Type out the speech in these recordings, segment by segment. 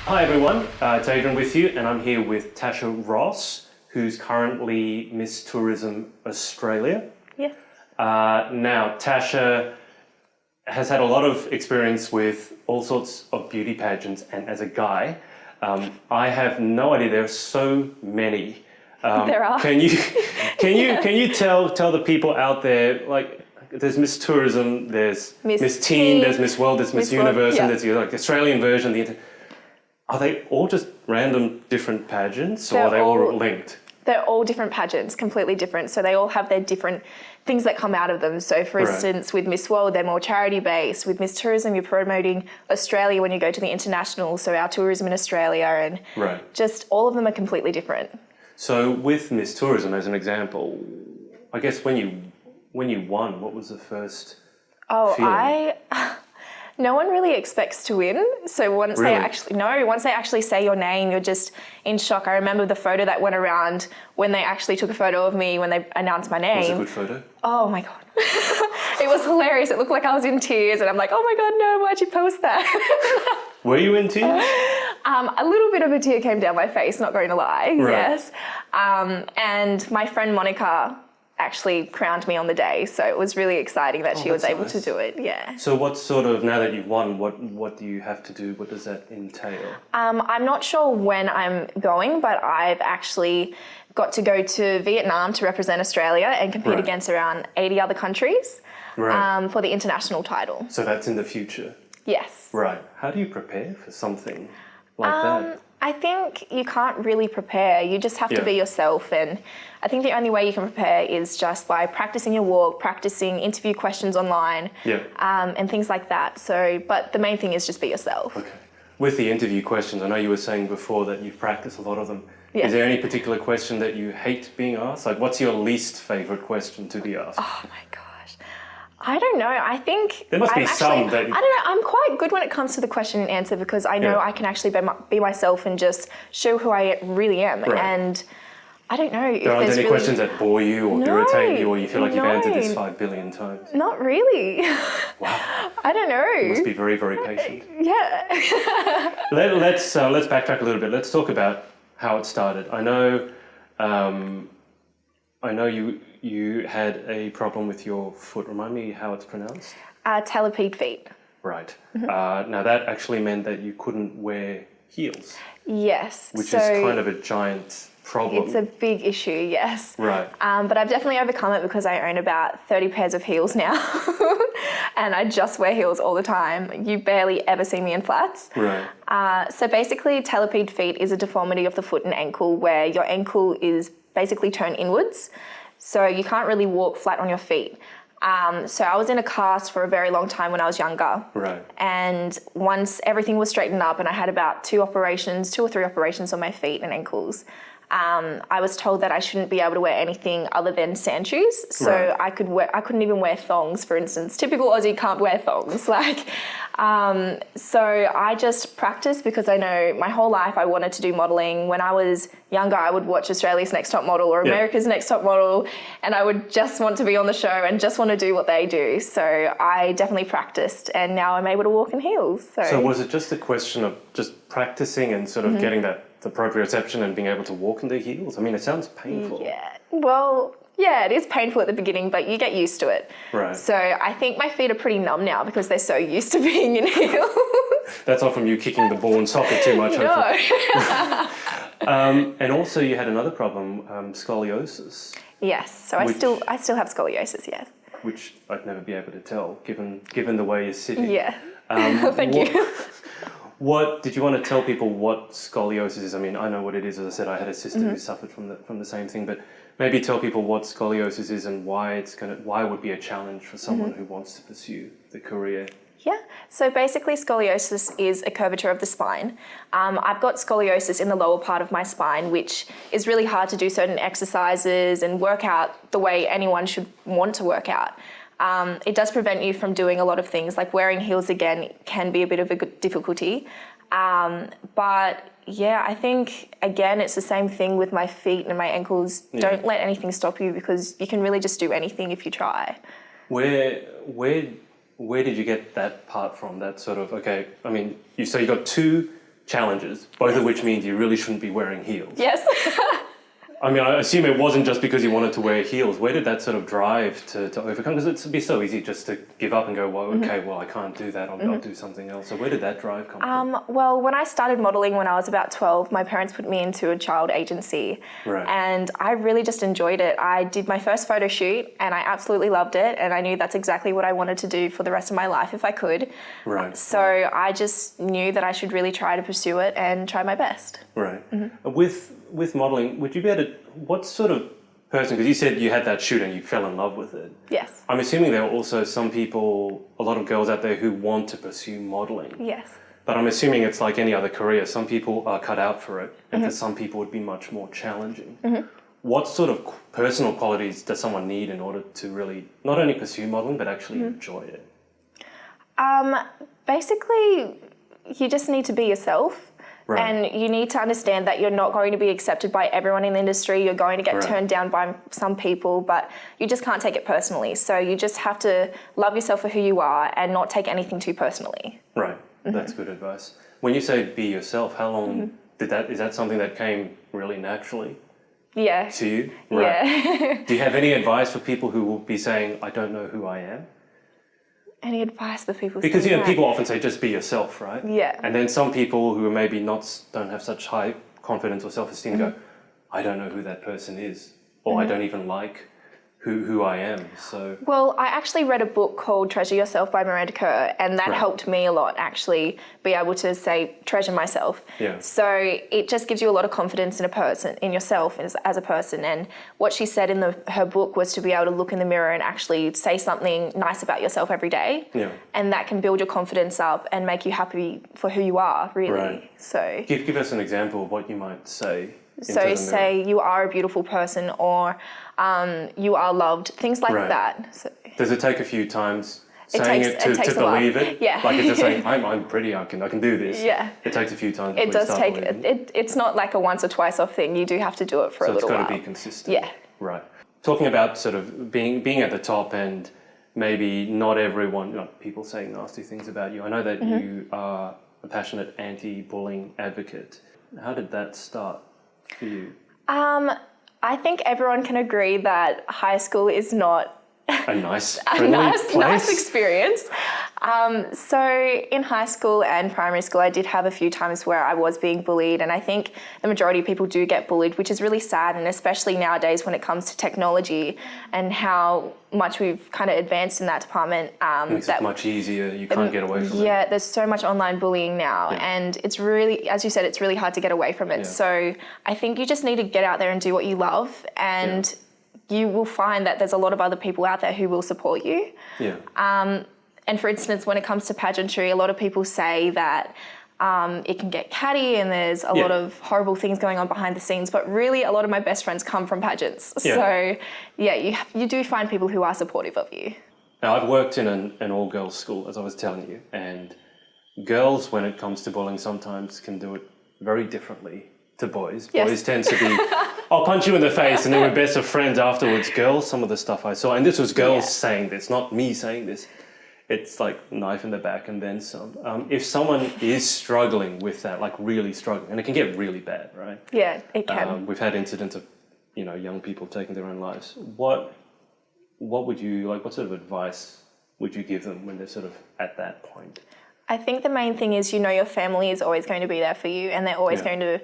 Hi everyone, it's Adrian with you, and I'm here with Tasha Ross, who's currently Miss Tourism Australia. Yes. Now, Tasha has had a lot of experience with all sorts of beauty pageants, and as a guy, I have no idea. There are so many. There are. Can you tell the people out there, like, there's Miss Tourism, there's Miss Teen, there's Miss World, there's Miss Universe, and there's the Australian version. Are they all just random different pageants, or are they all linked? They're all different pageants, completely different. So they all have their different things that come out of them. So for instance, with Miss World, they're more charity-based. With Miss Tourism, you're promoting Australia when you go to the international, so our tourism in Australia, and just all of them are completely different. So with Miss Tourism, as an example, I guess when you won, what was the first feeling? No one really expects to win. So once they actually say your name, you're just in shock. I remember the photo that went around when they actually took a photo of me when they announced my name. Was it a good photo? Oh my God. It was hilarious. It looked like I was in tears, and I'm like, oh my God, no, why'd you post that? Were you in tears? A little bit of a tear came down my face, not going to lie, yes. And my friend Monica actually crowned me on the day, so it was really exciting that she was able to do it. Yeah. So what sort of, now that you've won, what do you have to do? What does that entail? I'm not sure when I'm going, but I've actually got to go to Vietnam to represent Australia and compete against around 80 other countries for the international title. So that's in the future? Yes. Right. How do you prepare for something like that? I think you can't really prepare. You just have to be yourself, and I think the only way you can prepare is just by practicing your walk, practicing interview questions online, and things like that. So, but the main thing is just be yourself. Okay. With the interview questions, I know you were saying before that you've practiced a lot of them. Yes. Is there any particular question that you hate being asked? Like, what's your least favourite question to be asked? Oh my gosh. I don't know. I think there must be some that... I don't know. I'm quite good when it comes to the question and answer, because I know I can actually be myself and just show who I really am. And I don't know if there aren't there's any questions that bore you or irritate you, or you feel like you've answered this 5 billion times? Not really. Wow. I don't know. You must be very, very patient. Yeah. Let's backtrack a little bit. Let's talk about how it started. I know you had a problem with your foot. Remind me how it's pronounced? Talipede feet. Right. Now that actually meant that you couldn't wear heels. Yes. Which is kind of a giant problem. It's a big issue, yes. Right. But I've definitely overcome it, because I own about 30 pairs of heels now. And I just wear heels all the time. You barely ever see me in flats. Right. So basically, talipede feet is a deformity of the foot and ankle where your ankle is basically turned inwards. So you can't really walk flat on your feet. So I was in a cast for a very long time when I was younger. Right. And once everything was straightened up and I had about 2 or 3 operations on my feet and ankles, I was told that I shouldn't be able to wear anything other than sand shoes. So I couldn't even wear thongs, for instance. Typical Aussie can't wear thongs. So I just practiced, because I know my whole life I wanted to do modelling. When I was younger, I would watch Australia's Next Top Model or America's Next Top Model, and I would just want to be on the show and just want to do what they do. So I definitely practiced, and now I'm able to walk in heels. So was it just a question of just practicing and sort of getting the proprioception and being able to walk in the heels? I mean, it sounds painful. Yeah. Well, yeah, it is painful at the beginning, but you get used to it. Right. So I think my feet are pretty numb now, because they're so used to being in heels. That's not from you kicking the ball in soccer too much. No. And also you had another problem, scoliosis. Yes. So I still have scoliosis, yes. Which I'd never be able to tell, given the way you're sitting. Yeah. Thank you. What did you want to tell people what scoliosis is? I mean, I know what it is. As I said, I had a sister who suffered from the same thing, but maybe tell people what scoliosis is and why it would be a challenge for someone who wants to pursue the career. Yeah, so basically scoliosis is a curvature of the spine. I've got scoliosis in the lower part of my spine, which is really hard to do certain exercises and work out the way anyone should want to work out. It does prevent you from doing a lot of things, like wearing heels again can be a bit of a difficulty. But yeah, I think again, it's the same thing with my feet and my ankles. Yeah. Don't let anything stop you, because you can really just do anything if you try. Where did you get that part from? That sort of, okay, I mean, so you got two challenges, both of which means you really shouldn't be wearing heels. Yes. I mean, I assume it wasn't just because you wanted to wear heels. Where did that sort of drive to overcome? Because it'd be so easy just to give up and go, well, okay, well, I can't do that. I'll do something else. So where did that drive come from? Well, when I started modelling when I was about 12, my parents put me into a child agency. Right. And I really just enjoyed it. I did my first photo shoot and I absolutely loved it. And I knew that's exactly what I wanted to do for the rest of my life if I could. Right. So I just knew that I should really try to pursue it and try my best. Right. With modelling, would you be able to, what sort of person, because you said you had that shoot and you fell in love with it. Yes. I'm assuming there are also some people, a lot of girls out there who want to pursue modelling. Yes. But I'm assuming it's like any other career. Some people are cut out for it, and for some people it would be much more challenging. What sort of personal qualities does someone need in order to really not only pursue modelling, but actually enjoy it? Basically, you just need to be yourself. Right. And you need to understand that you're not going to be accepted by everyone in the industry. You're going to get turned down by some people, but you just can't take it personally. So you just have to love yourself for who you are and not take anything too personally. Right. That's good advice. When you say be yourself, how long is that something that came really naturally? Yeah. To you? Right. Yeah. Do you have any advice for people who will be saying, I don't know who I am? Any advice for people? Because people often say just be yourself, right? Yeah. And then some people who are maybe don't have such high confidence or self-esteem go, I don't know who that person is, or I don't even like who I am. So well, I actually read a book called Treasure Yourself by Miranda Kerr, and that helped me a lot actually be able to say treasure myself. Yeah. So it just gives you a lot of confidence in a person, in yourself as a person. And what she said in her book was to be able to look in the mirror and actually say something nice about yourself every day. Yeah. And that can build your confidence up and make you happy for who you are, really. Right. So give us an example of what you might say. So say you are a beautiful person, or you are loved, things like that. So does it take a few times saying it to believe it? Yeah. Like it's just saying, I'm pretty, I can do this. Yeah. It takes a few times. It does take, it's not like a once or twice off thing. You do have to do it for a little while. So it's got to be consistent. Yeah. Right. Talking about sort of being at the top and maybe not everyone, people saying nasty things about you. I know that you are a passionate anti-bullying advocate. How did that start for you? I think everyone can agree that high school is not a nice, nice experience. So in high school and primary school, I did have a few times where I was being bullied, and I think the majority of people do get bullied, which is really sad, and especially nowadays when it comes to technology and how much we've kind of advanced in that department. It makes it much easier. You can't get away from it. Yeah, there's so much online bullying now, and it's really, as you said, it's really hard to get away from it. Yeah. So I think you just need to get out there and do what you love, and you will find that there's a lot of other people out there who will support you. Yeah. And for instance, when it comes to pageantry, a lot of people say that it can get catty and there's a lot of horrible things going on behind the scenes, but really a lot of my best friends come from pageants. Yeah. So you do find people who are supportive of you. Now, I've worked in an all-girls school, as I was telling you, and girls, when it comes to bullying, sometimes can do it very differently to boys. Yes. Boys tend to be, I'll punch you in the face, and then we're best of friends afterwards. Girls, some of the stuff I saw, and this was girls saying this, not me saying this, it's like knife in the back and then some. If someone is struggling with that, like really struggling, and it can get really bad, right? Yeah, it can. We've had incidents of, young people taking their own lives. What would you, what sort of advice would you give them when they're sort of at that point? I think the main thing is, your family is always going to be there for you, and they're always going to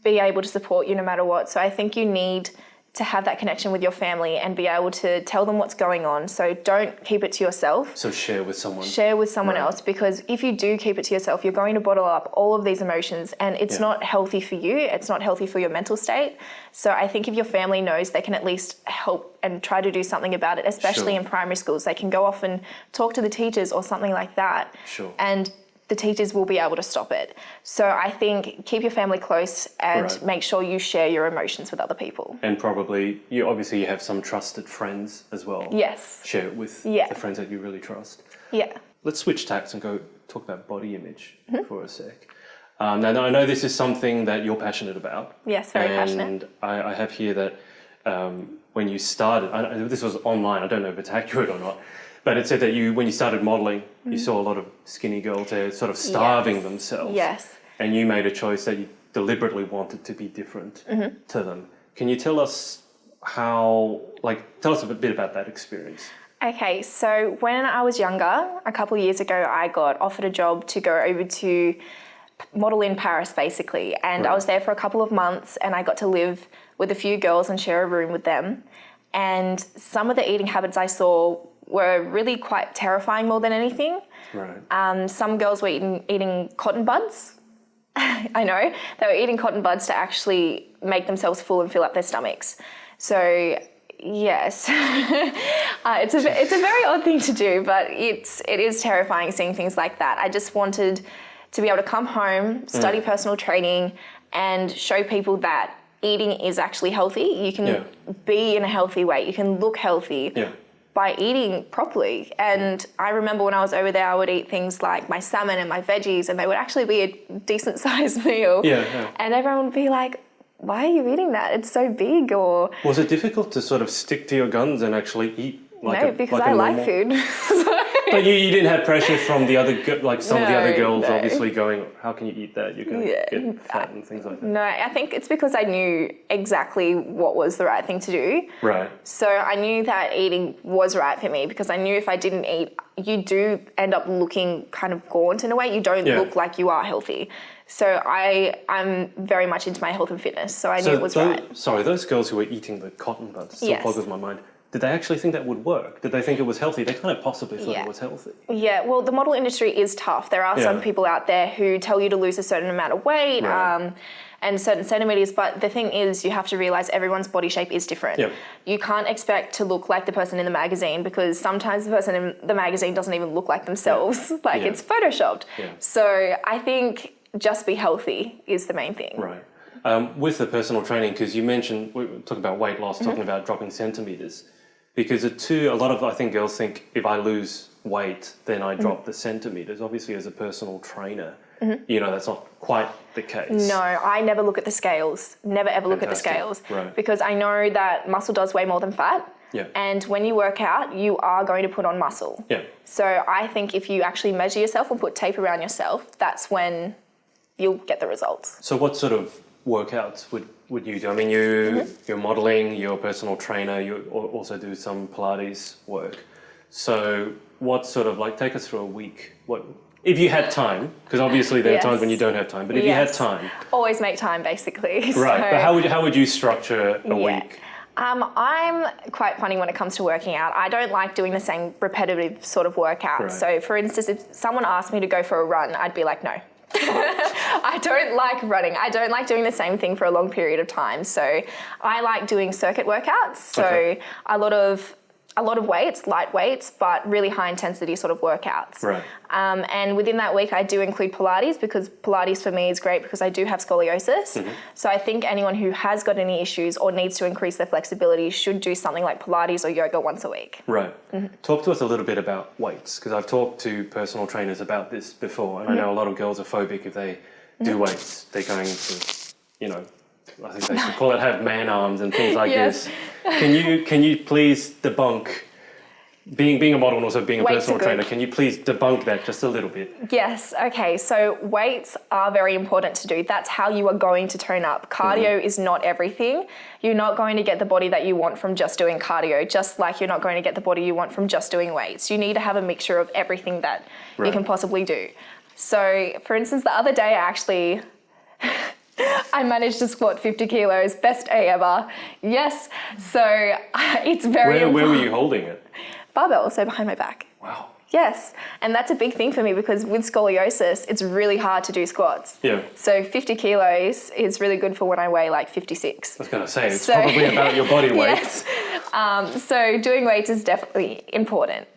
be able to support you no matter what. So I think you need to have that connection with your family and be able to tell them what's going on. So don't keep it to yourself. So share with someone. Share with someone else, because if you do keep it to yourself, you're going to bottle up all of these emotions, and it's not healthy for you. It's not healthy for your mental state. So I think if your family knows, they can at least help and try to do something about it, especially in primary schools. They can go off and talk to the teachers or something like that. Sure. And the teachers will be able to stop it. So I think keep your family close and make sure you share your emotions with other people. And probably, you have some trusted friends as well. Yes. Share it with the friends that you really trust. Yeah. Let's switch tacks and go talk about body image for a sec. Now, I know this is something that you're passionate about. Yes, very passionate. And I have here that when you started, this was online, I don't know if it's accurate or not, but it said that when you started modelling, you saw a lot of skinny girls there sort of starving themselves. Yes. and you made a choice that you deliberately wanted to be different to them. Can you tell us tell us a bit about that experience? Okay, so when I was younger, a couple of years ago, I got offered a job to go over to model in Paris, basically. And I was there for a couple of months, and I got to live with a few girls and share a room with them. And some of the eating habits I saw were really quite terrifying more than anything. Right. Some girls were eating cotton buds. I know. They were eating cotton buds to actually make themselves full and fill up their stomachs. So, yes, it's a very odd thing to do, but it is terrifying seeing things like that. I just wanted to be able to come home, study personal training, and show people that eating is actually healthy. You can be in a healthy weight. You can look healthy by eating properly. And I remember when I was over there, I would eat things like my salmon and my veggies, and they would actually be a decent sized meal. And everyone would be like, why are you eating that? It's so big. Or was it difficult to sort of stick to your guns and actually eat because I like food. But you didn't have pressure from the other, some of the other girls obviously going, how can you eat that? You're going to get fat and things like that. No, I think it's because I knew exactly what was the right thing to do. Right. So I knew that eating was right for me because I knew if I didn't eat, you do end up looking kind of gaunt in a way. You don't look like you are healthy. So I'm very much into my health and fitness, so I knew it was right. Sorry, those girls who were eating the cotton buds still boggles my mind. Did they actually think that would work? Did they think it was healthy? They kind of possibly thought it was healthy. Yeah, well, the model industry is tough. There are some people out there who tell you to lose a certain amount of weight and certain centimeters, but the thing is you have to realize everyone's body shape is different. You can't expect to look like the person in the magazine because sometimes the person in the magazine doesn't even look like themselves. It's photoshopped. So I think just be healthy is the main thing. Right. With the personal training, because you mentioned, we were talking about weight loss, talking about dropping centimeters, because a lot of, I think, girls think if I lose weight, then I drop the centimeters. Obviously, as a personal trainer, that's not quite the case. No, I never look at the scales. Never ever look at the scales. Because I know that muscle does weigh more than fat. And when you work out, you are going to put on muscle. So I think if you actually measure yourself and put tape around yourself, that's when you'll get the results. So what sort of workouts would you do? I mean, you're modelling, you're a personal trainer, you also do some Pilates work. So what sort of, take us through a week? If you had time, because obviously there are times when you don't have time, but if you had time. Always make time, basically. Right, but how would you structure a week? I'm quite funny when it comes to working out. I don't like doing the same repetitive sort of workout. So for instance, if someone asked me to go for a run, I'd be like, no. I don't like running. I don't like doing the same thing for a long period of time. So I like doing circuit workouts. So a lot of weights, light weights, but really high intensity sort of workouts. And within that week, I do include Pilates because Pilates for me is great because I do have scoliosis. So I think anyone who has got any issues or needs to increase their flexibility should do something like Pilates or yoga once a week. Talk to us a little bit about weights, because I've talked to personal trainers about this before, and I know a lot of girls are phobic if they do weights. They're going to, I think they should call it have man arms and things like this. Can you please debunk, being a model and also being a personal trainer, can you please debunk that just a little bit? Yes, okay, so weights are very important to do. That's how you are going to tone up. Cardio is not everything. You're not going to get the body that you want from just doing cardio, just like you're not going to get the body you want from just doing weights. You need to have a mixture of everything that you can possibly do. So, for instance, the other day I managed to squat 50 kilos, best day ever. Yes, so it's very important. Where were you holding it? Barbell, so behind my back. Wow. Yes, and that's a big thing for me because with scoliosis, it's really hard to do squats. So 50 kilos is really good for when I weigh like 56. I was going to say, it's probably about your body weight. So doing weights is definitely important.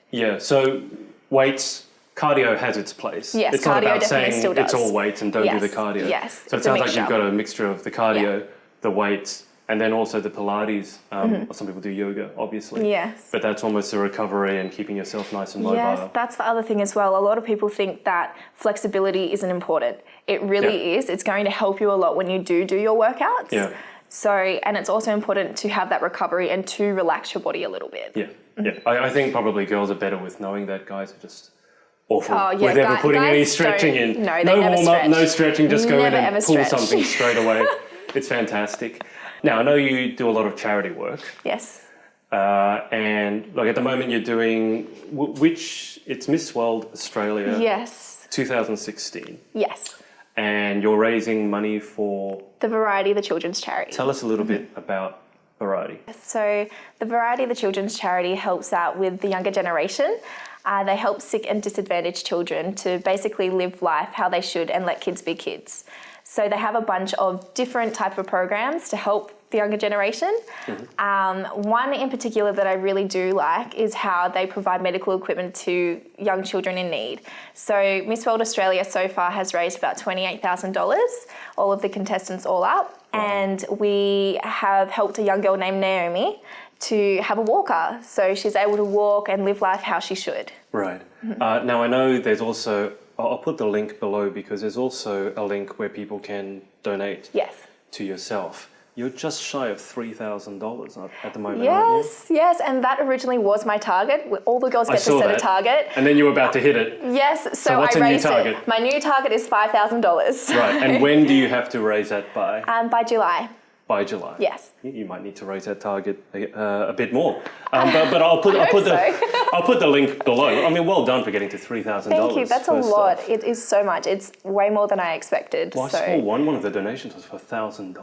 So weights, cardio has its place. It's not about saying it's all weights and don't do the cardio. So it sounds like you've got a mixture of the cardio, the weights, and then also the Pilates. Some people do yoga, obviously. But that's almost a recovery and keeping yourself nice and mobile. Yes, that's the other thing as well. A lot of people think that flexibility isn't important. It really is. It's going to help you a lot when you do your workouts. So, and it's also important to have that recovery and to relax your body a little bit. I think probably girls are better with knowing that, guys are just awful Oh, yeah, with ever putting any guys stretching don't- in. No, they no never warm up, stretch. no stretching, just go in Never, and ever pull stretch. something straight away. It's fantastic. Now, I know you do a lot of charity work. Yes. And like at the moment you're doing, it's Miss World Australia Yes. 2016. Yes. And you're raising money for... The Variety, the children's charity. Tell us a little bit about Variety. So the Variety, the children's charity, helps out with the younger generation. They help sick and disadvantaged children to basically live life how they should and let kids be kids. So they have a bunch of different type of programs to help the younger generation. One in particular that I really do like is how they provide medical equipment to young children in need. So Miss World Australia so far has raised about $28,000, all of the contestants all up. Wow. And we have helped a young girl named Naomi to have a walker. So she's able to walk and live life how she should. Right. Now I know there's also, I'll put the link below because there's also a link where people can donate to yourself. You're just shy of $3,000 at the moment, aren't you? Yes, and that originally was my target. All the girls get to set a target. And then you were about to hit it. Yes, so what's I raised a new target? it. My new target is $5,000. Right, and when do you have to raise that by? By July. By July. Yes. You might need to raise that target a bit more, but I'll put the link below. I mean, well done for getting to $3,000. Thank you. That's a lot. Off. It is so much. It's way more than I expected. Well, I saw one of the donations was for $1,000.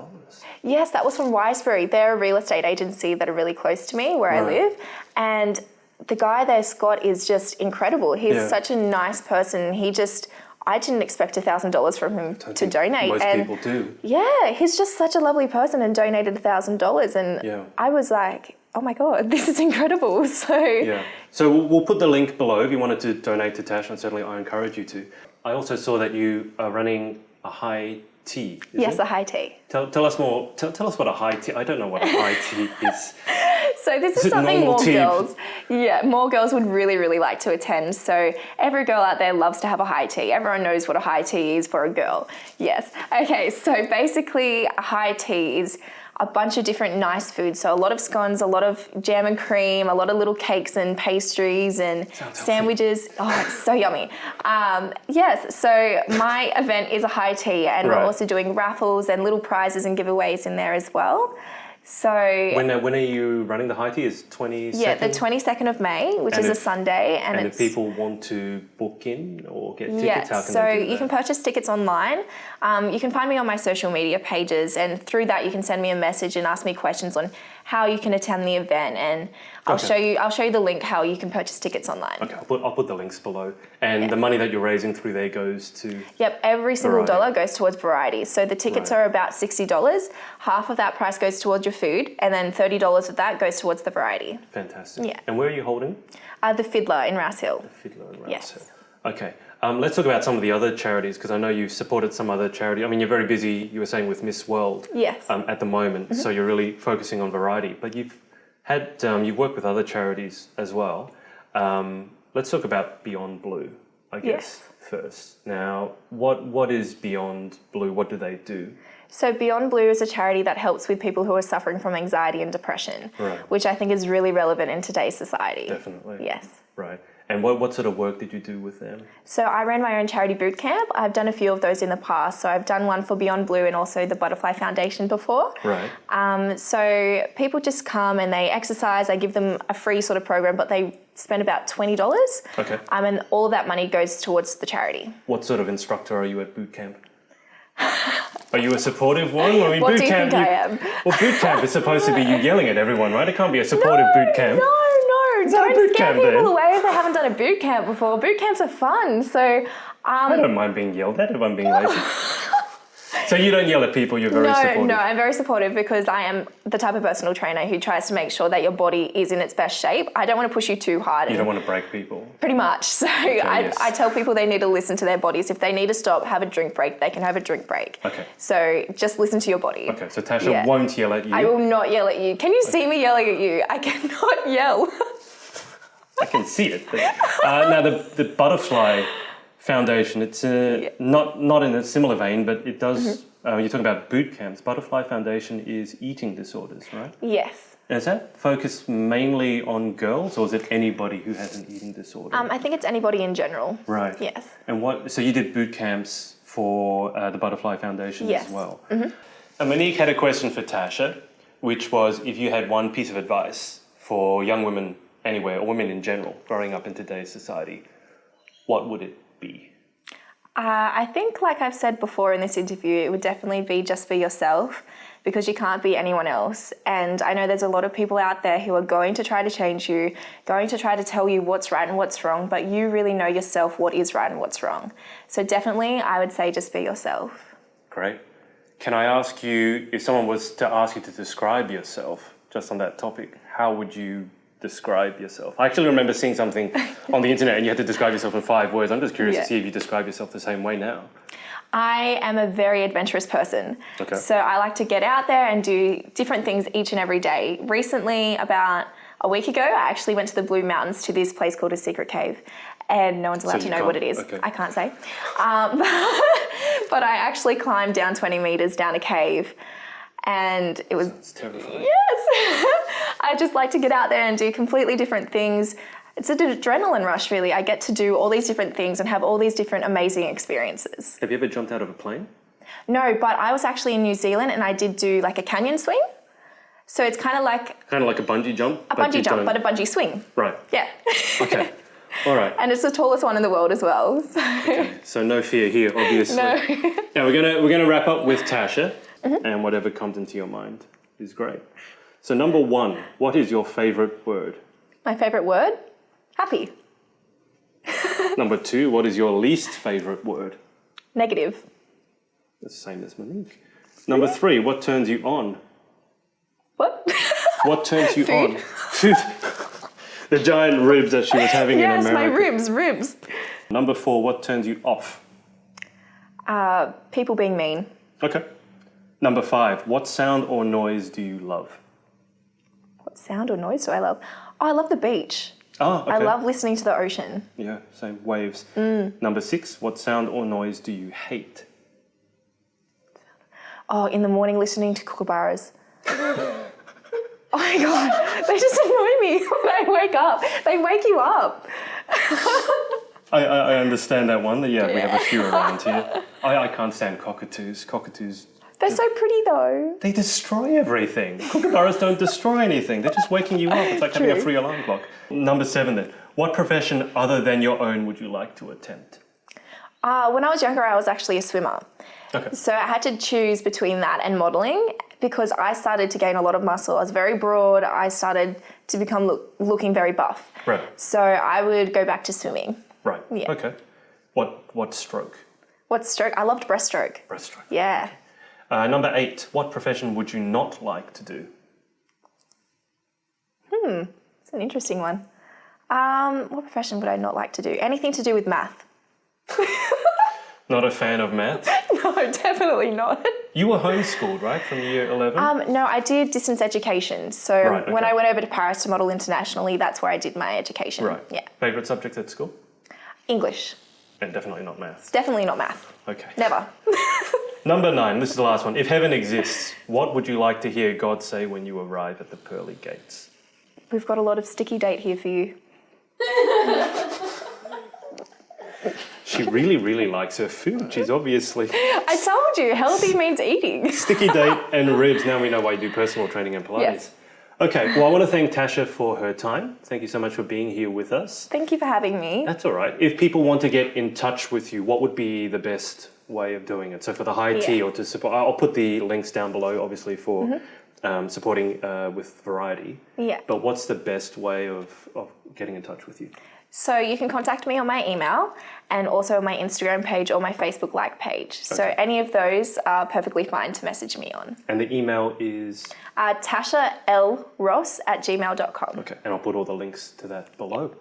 Yes, that was from Wisebury. They're a real estate agency that are really close to me where I live, and the guy there, Scott, is just incredible. He's such a nice person. I didn't expect $1,000 from him to donate. Most people do. Yeah, he's just such a lovely person and donated $1,000. And I was like, oh my God, this is incredible. So we'll put the link below if you wanted to donate to Tasha, and certainly I encourage you to. I also saw that you are running a high tea. Yes, a high tea. Tell us more. Tell us what a high tea. I don't know what a high tea is. So this is something more girls, more girls would really, really like to attend. So every girl out there loves to have a high tea. Everyone knows what a high tea is for a girl. Yes. Okay, so basically a high tea is a bunch of different nice foods. So a lot of scones, a lot of jam and cream, a lot of little cakes and pastries and sandwiches. Oh, it's so yummy. Yes, so my event is a high tea, and we're also doing raffles and little prizes and giveaways in there as well. So when are you running the high tea? Is 22nd? Yeah, the 22nd of May, which is a Sunday, and if people want to book in or get tickets, how can so they do that? you can purchase tickets online. You can find me on my social media pages, and through that you can send me a message and ask me questions on how you can attend the event, and I'll show you the link how you can purchase tickets online. Okay, I'll put the links below, and the money that you're raising through there goes to. Yep, every single dollar goes towards Variety. So the tickets are about $60. Half of that price goes towards your food, and then $30 of that goes towards the Variety. Fantastic. Yeah. And where are you holding? The Fiddler in Rouse Hill. The Fiddler in Rouse Hill. Okay. Let's talk about some of the other charities, because I know you've supported some other charity. I mean, you're very busy, you were saying, with Miss World at the moment, so you're really focusing on Variety. But you've worked with other charities as well. Let's talk about beyondblue, I guess, first. Now, what is beyondblue? What do they do? So beyondblue is a charity that helps with people who are suffering from anxiety and depression, which I think is really relevant in today's society. Definitely. Yes. Right. And what sort of work did you do with them? So I ran my own charity bootcamp. I've done a few of those in the past. So I've done one for Beyondblue and also the Butterfly Foundation before. Right. So people just come and they exercise. I give them a free sort of program, but they spend about $20. Okay. And all of that money goes towards the charity. What sort of instructor are you at bootcamp? Are you a supportive one? I mean, what do you think I am? Well, bootcamp is supposed to be you yelling at everyone, right? It can't be a supportive bootcamp. No. Don't scare people away if they haven't done a boot camp before. Boot camps are fun. So I don't mind being yelled at if I'm being lazy. So you don't yell at people, you're very supportive? No, I'm very supportive because I am the type of personal trainer who tries to make sure that your body is in its best shape. I don't want to push you too hard. You don't want to break people? Pretty much. So I tell people they need to listen to their bodies. If they need to stop, have a drink break, they can have a drink break. Okay. So just listen to your body. Okay, so Tasha won't yell at you? I will not yell at you. Can you see me yelling at you? I cannot yell. I can see it. But, now, the Butterfly Foundation, it's not in a similar vein, but it does, you're talking about boot camps. Butterfly Foundation is eating disorders, right? Yes. And is that focused mainly on girls, or is it anybody who has an eating disorder? I think it's anybody in general. Right. Yes. And so you did boot camps for the Butterfly Foundation as well. Mm-hmm. And Monique had a question for Tasha, which was if you had one piece of advice for young women anywhere, or women in general, growing up in today's society, what would it be? I think, like I've said before in this interview, it would definitely be just be yourself, because you can't be anyone else. And I know there's a lot of people out there who are going to try to change you, going to try to tell you what's right and what's wrong, but you really know yourself what is right and what's wrong. So definitely, I would say just be yourself. Great. Can I ask you, if someone was to ask you to describe yourself just on that topic, how would you describe yourself? I actually remember seeing something on the internet and you had to describe yourself in 5 words. I'm just curious to see if you describe yourself the same way now. I am a very adventurous person. Okay. So I like to get out there and do different things each and every day. Recently, about a week ago, I actually went to the Blue Mountains to this place called a secret cave. And no one's allowed to know what it is. Okay. I can't say. But I actually climbed down 20 meters down a cave. And it was... That's terrifying. Yes! I just like to get out there and do completely different things. It's an adrenaline rush, really. I get to do all these different things and have all these different amazing experiences. Have you ever jumped out of a plane? No, but I was actually in New Zealand and I did do like a canyon swing. So it's kind of like... Kind of like a bungee jump? A bungee jump, but a bungee swing. Right. Yeah. Okay. All right. And it's the tallest one in the world as well. So, okay. So no fear here, obviously. No. Now we're gonna wrap up with Tasha, and whatever comes into your mind is great. So number 1, what is your favorite word? My favorite word? Happy. Number 2, what is your least favorite word? Negative. That's the same as Monique. Number 3, what turns you on? What? What turns you Food. on? Food. The giant ribs that she was having in America. Yes, my ribs. Number 4, what turns you off? People being mean. Okay. Number 5, what sound or noise do you love? What sound or noise do I love? Oh, I love the beach. Oh, okay. I love listening to the ocean. Yeah, same, waves. Number 6, what sound or noise do you hate? Oh, in the morning listening to kookaburras. Oh my God, they just annoy me when I wake up. They wake you up. I understand that one. Yeah, we have a few around here. I can't stand cockatoos. Cockatoos... They're so pretty though. They destroy everything. Kookaburras don't destroy anything. They're just waking you up. It's like having a free alarm clock. Number 7 then. What profession other than your own would you like to attempt? When I was younger, I was actually a swimmer. Okay. So I had to choose between that and modelling because I started to gain a lot of muscle. I was very broad. I started to become looking very buff. Right. So I would go back to swimming. Right. Yeah. Okay. What stroke? What stroke? I loved breaststroke. Breaststroke. Yeah. Number 8. What profession would you not like to do? It's an interesting one. What profession would I not like to do? Anything to do with math. Not a fan of maths? No, definitely not. You were homeschooled, right, from year 11? No, I did distance education. So when I went over to Paris to model internationally, that's where I did my education. Right. Yeah. Favourite subject at school? English. And definitely not maths. Definitely not math. Okay. Never. Number 9, this is the last one. If heaven exists, what would you like to hear God say when you arrive at the pearly gates? We've got a lot of sticky date here for you. She really, really likes her food. She's obviously... I told you, healthy means eating. Sticky date and ribs. Now we know why you do personal training and Pilates. Yes. Okay, well, I want to thank Tasha for her time. Thank you so much for being here with us. Thank you for having me. That's all right. If people want to get in touch with you, what would be the best way of doing it? So for the high tea or to support... I'll put the links down below, obviously, for supporting with variety. Yeah. But what's the best way of getting in touch with you? So you can contact me on my email and also my Instagram page or my Facebook like page. Okay. So any of those are perfectly fine to message me on. And the email is? tashalross@gmail.com. Okay, and I'll put all the links to that below.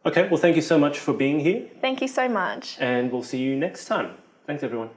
Okay, well, thank you so much for being here. Thank you so much. And we'll see you next time. Thanks, everyone.